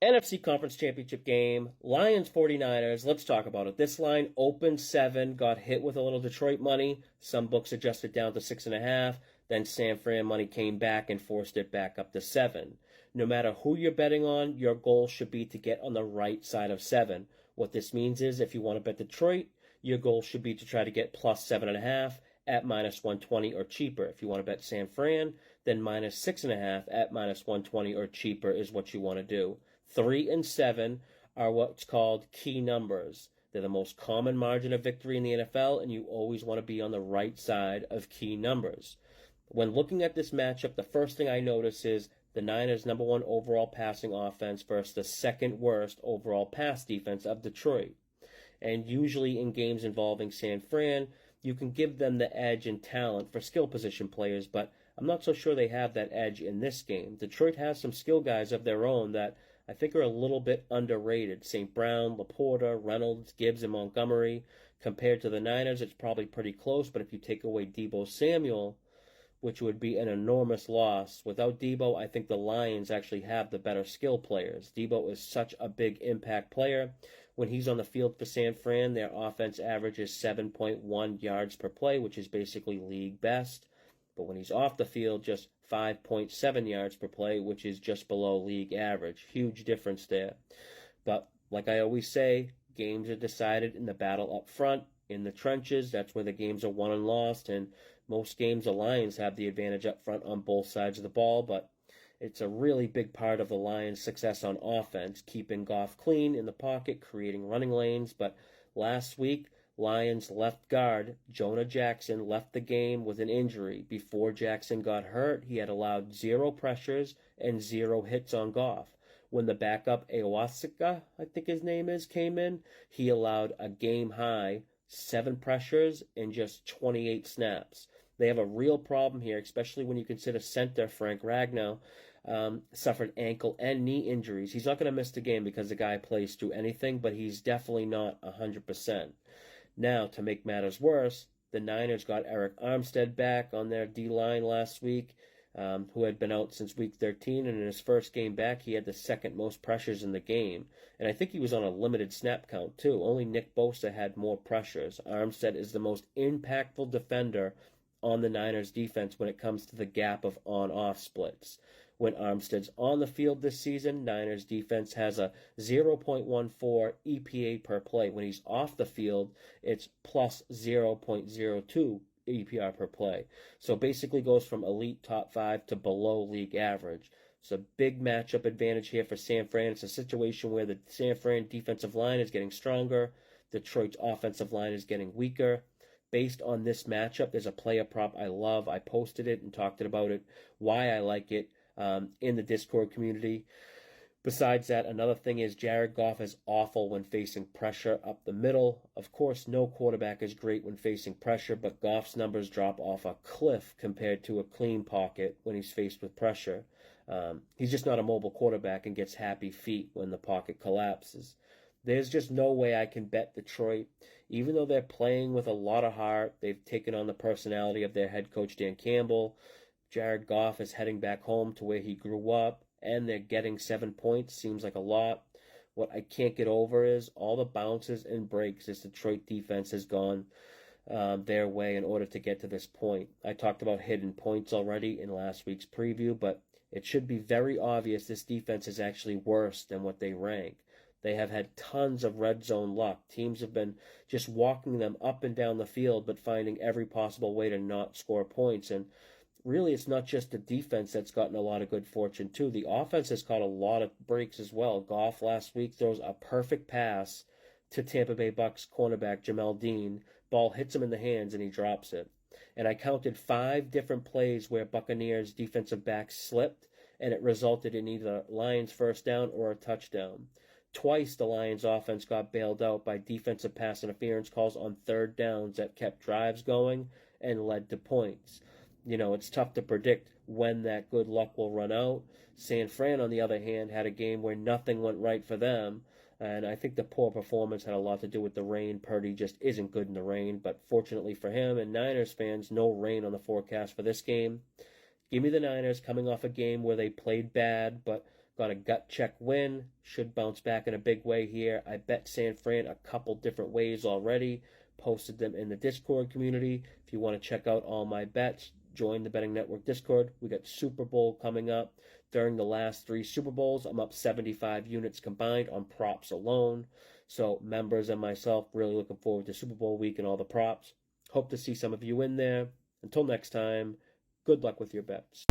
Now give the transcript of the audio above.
NFC Conference Championship game, Lions 49'ers. Let's talk about it. This line opened 7, got hit with a little Detroit money. Some books adjusted down to 6.5. Then San Fran money came back and forced it back up to 7. No matter who you're betting on, your goal should be to get on the right side of 7. What this means is if you want to bet Detroit, your goal should be to try to get plus 7.5 at minus 120 or cheaper. If you want to bet San Fran, then minus 6.5 at minus 120 or cheaper is what you want to do. 3 and 7 are what's called key numbers. They're the most common margin of victory in the NFL, and you always want to be on the right side of key numbers. When looking at this matchup, the first thing I notice is the Niners' number 1 overall passing offense versus the second worst overall pass defense of Detroit. And usually in games involving San Fran, you can give them the edge and talent for skill position players, but I'm not so sure they have that edge in this game. Detroit has some skill guys of their own that I think are a little bit underrated. St. Brown, Laporta, Reynolds, Gibbs, and Montgomery. Compared to the Niners, it's probably pretty close, but if you take away Deebo Samuel, which would be an enormous loss. Without Deebo, I think the Lions actually have the better skill players. Deebo is such a big impact player. When he's on the field for San Fran, their offense averages 7.1 yards per play, which is basically league best. But when he's off the field, just 5.7 yards per play, which is just below league average. Huge difference there. But like I always say, games are decided in the battle up front, in the trenches. That's where the games are won and lost, and most games the Lions have the advantage up front on both sides of the ball, but it's a really big part of the Lions' success on offense, keeping Goff clean in the pocket, creating running lanes. But last week, Lions left guard Jonah Jackson left the game with an injury. Before Jackson got hurt, he had allowed 0 pressures and 0 hits on Goff. When the backup Awasika, I think his name is, came in, he allowed a game-high 7 pressures and just 28 snaps. They have a real problem here, especially when you consider center Frank Ragnow suffered ankle and knee injuries. He's not going to miss the game because the guy plays through anything, but he's definitely not 100%. Now, to make matters worse, the Niners got Eric Armstead back on their D-line last week, who had been out since week 13, and in his first game back, he had the second most pressures in the game. And I think he was on a limited snap count, too. Only Nick Bosa had more pressures. Armstead is the most impactful defender on the Niners defense when it comes to the gap of on-off splits. When Armstead's on the field this season, Niners defense has a 0.14 EPA per play. When he's off the field, it's plus 0.02 EPR per play. So basically goes from elite top 5 to below league average. It's a big matchup advantage here for San Fran. It's a situation where the San Fran defensive line is getting stronger. Detroit's offensive line is getting weaker. Based on this matchup, there's a player prop I love. I posted it and talked about it, why I like it in the Discord community. Besides that, another thing is Jared Goff is awful when facing pressure up the middle. Of course, no quarterback is great when facing pressure, but Goff's numbers drop off a cliff compared to a clean pocket when he's faced with pressure. He's just not a mobile quarterback and gets happy feet when the pocket collapses. There's just no way I can bet Detroit. Even though they're playing with a lot of heart, they've taken on the personality of their head coach, Dan Campbell. Jared Goff is heading back home to where he grew up, and they're getting 7 points. Seems like a lot. What I can't get over is all the bounces and breaks this Detroit defense has gone their way in order to get to this point. I talked about hidden points already in last week's preview, but it should be very obvious this defense is actually worse than what they rank. They have had tons of red zone luck. Teams have been just walking them up and down the field, but finding every possible way to not score points. And really, it's not just the defense that's gotten a lot of good fortune, too. The offense has caught a lot of breaks as well. Goff last week throws a perfect pass to Tampa Bay Bucks cornerback Jamel Dean. Ball hits him in the hands, and he drops it. And I counted 5 different plays where Buccaneers defensive backs slipped, and it resulted in either Lions first down or a touchdown. Twice the Lions offense got bailed out by defensive pass interference calls on third downs that kept drives going and led to points. You know, it's tough to predict when that good luck will run out. San Fran, on the other hand, had a game where nothing went right for them, and I think the poor performance had a lot to do with the rain. Purdy just isn't good in the rain, but fortunately for him and Niners fans, no rain on the forecast for this game. Give me the Niners coming off a game where they played bad, but Got a gut check win. Should bounce back in a big way here. I bet San Fran a couple different ways already. Posted them in the Discord community. If you want to check out all my bets, join the Betting Network Discord. We got Super Bowl coming up. During the last 3 Super Bowls, I'm up 75 units combined on props alone. So members and myself really looking forward to Super Bowl week and all the props. Hope to see some of you in there. Until next time, good luck with your bets.